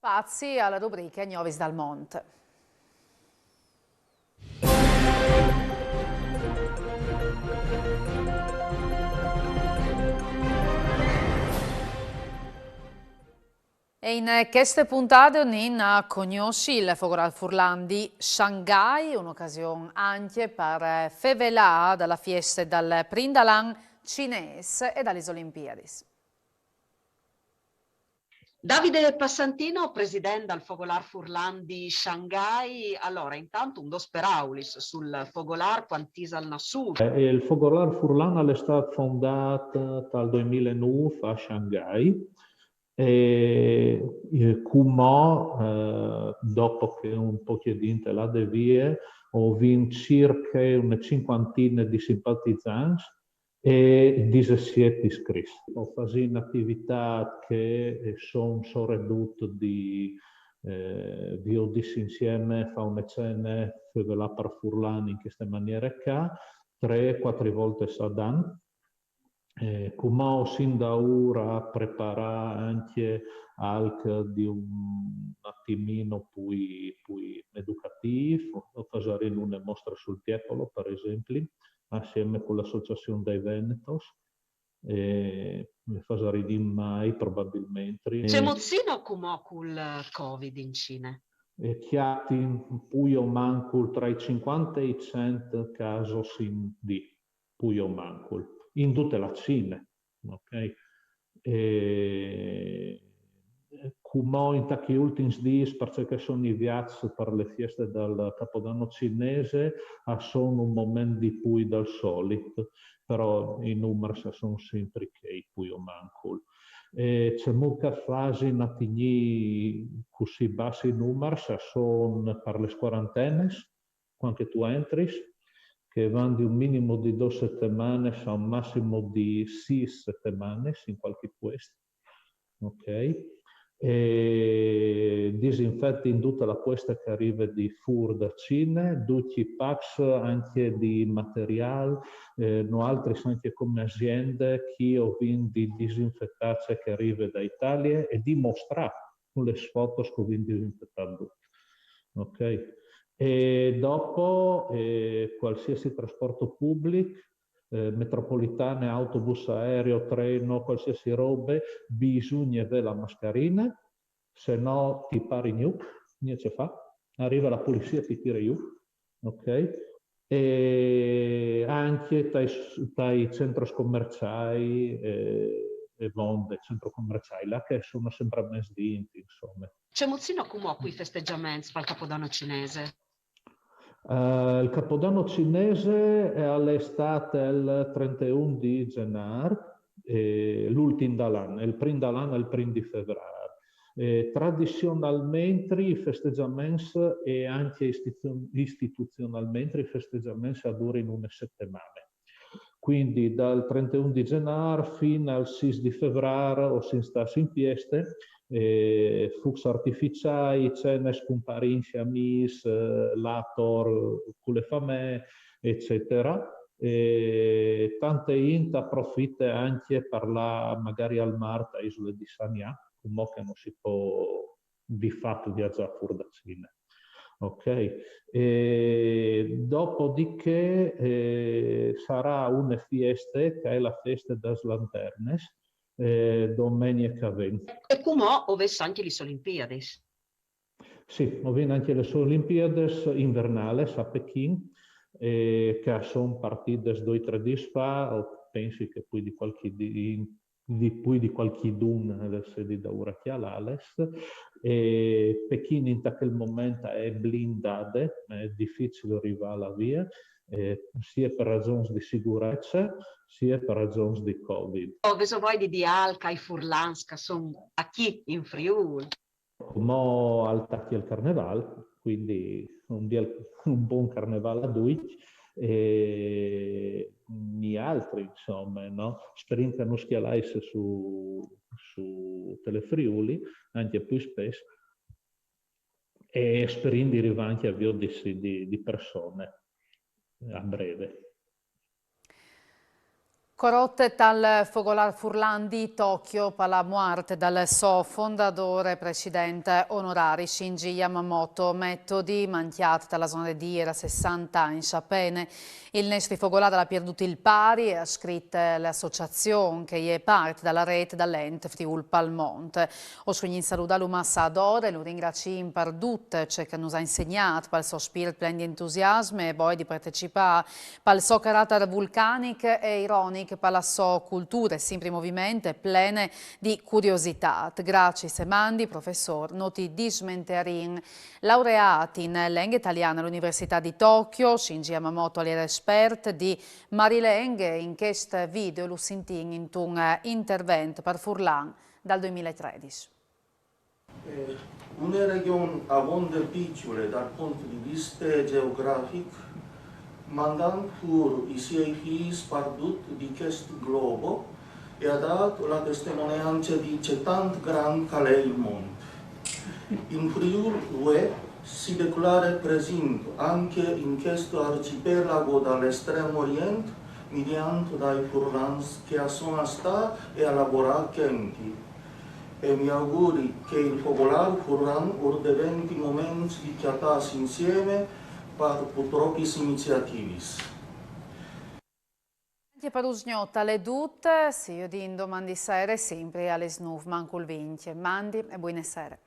Spazi alla rubrica Ignovis dal Monte. E in queste puntate a conosci il Fogoral Furlan di Shanghai, un'occasione anche per fevelà dalla fiesta dal Prindalan cinese e dalle Olimpiadi. Davide Passantino, presidente al Fogolar Furlan di Shanghai. Allora, intanto un dos per aulis sul Fogolar quantis al Nassuf. Il Fogolar Furlan è stato fondato dal 2009 a Shanghai e come dopo che un po' di là de vie, ho vinto circa una cinquantina di simpatizzanti e 17 iscritti. Ho fatto un'attività che sono ridotte di odissi insieme, fa una cena per Furlan in questa maniera qua, 3-4 volte s'anno. Come sin da ora preparare anche alc di un attimino più educativo, fare una mostra sul Tiepolo, per esempio, assieme con l'associazione dei Venetos, e fare di mai probabilmente. C'è mozzino come col Covid in Cina? Chiati Puyo Mancul tra i 50 e i 100 casi di Puyo Mancul in tutta la Cina, ok? Come in tacchi ultimi giorni, perché sono i viaggi per le feste del Capodanno cinese, sono un momento di più dal solito, però i numeri sono sempre che i Puyo Mancul. C'è molta fase natigni così bassi numeri, sono per le quarantene, quando tu entri, che vanno di un minimo di 2 settimane a un massimo di 6 settimane in qualche puesto. Ok? E disinfetti in tutta la questa che arriva di fur da Cina, tutti i packs anche di materiale, no altri anche come aziende che ho vinto di disinfettazione che arriva da Italia e dimostrare con le foto che ho vinto disinfettato. Ok? E dopo qualsiasi trasporto pubblico, metropolitane, autobus, aereo, treno, qualsiasi robe, bisogna avere la mascherina, se no ti pari giù, niente fa, arriva la polizia e ti tira giù, ok? E anche dai centri commerciali e monde, centri commerciali, là che sono sempre messi dinti, insomma. C'è mozzino come qui festeggiamenti per il Capodanno cinese? Il Capodanno cinese è all'estate il 31 di gennaio, l'ultimo dall'anno, il primo dall'anno è il primo di febbraio. Tradizionalmente i festeggiamenti e anche istituzionalmente i festeggiamenti durano una settimana. Quindi dal 31 di gennaio fino al 6 di febbraio o si sta in pieste, fuochi artificiali, cene scomparinci amici, l'ator con le famiglie, eccetera. E tante int approfitta anche per la magari al mare a Isole di Sania, come che non si può di fatto viaggiare fuori da Cina. Ok, e dopodiché sarà una fiesta che è la festa delle lanterne, domenica 20. E come ho visto anche le Olimpiadi? Sì, ho visto anche le Olimpiadi invernali a Pechino, che sono partite 2-3 giorni fa, penso che poi di qualche dun sedi da Urachialales. E Pechino in quel momento è blindata, è difficile arrivare alla via, sia per ragioni di sicurezza, sia per ragioni di Covid. Ho visto voi di Alca e Furlans che sono a chi in Friuli? Come al tacchi al carnevale, quindi un buon carnevale a due, e gli altri, insomma, no? Speriamo che non schialasse su Telefriuli, anche più spesso, e speriamo di arrivare anche a di persone a breve. Corotte dal Fogolar Furlandi, Tokyo, per la morte dal suo fondatore e presidente onorari Shinji Yamamoto, metodi manchiati dalla zona di era 60 anni sapene. Il Nestri Fogolar ha perduto il pari e ha scritto l'associazione che è parte dalla rete dall'ente Friul Palmonte. O sugli saluta l'umassa adore, lo ringrazio per tutto ciò che ci ha insegnato, per il suo spirito pieno di entusiasmo e poi di partecipare, per il suo carattere vulcanico e ironico, per la sua cultura sempre in movimento e plene di curiosità. Grazie Semandi, professor noti di Smenterin, laureati in lingua italiana all'Università di Tokyo, Shinji Yamamoto era esperto di Marilenghe. In questo video lo sentiamo in un intervento per Furlan dal 2013. Una regione avonde piccole dal punto di vista geografico, mandando pur i suoi figli sparduti di questo globo e ha dato la testimonianza di tanto grande qual è il mondo. In Friuli si declara presente anche in questo arcipelago dall'estremo oriente mediante dai furlans che sono stati e a lavorare quenti. E mi auguro che il Fogolar Furlan diventi momenti di chiatarsi insieme per troppe iniziative. Per usgnotta le dute, si io di domani sera sempre alle snuf mancul vince. Mandi e buonasera.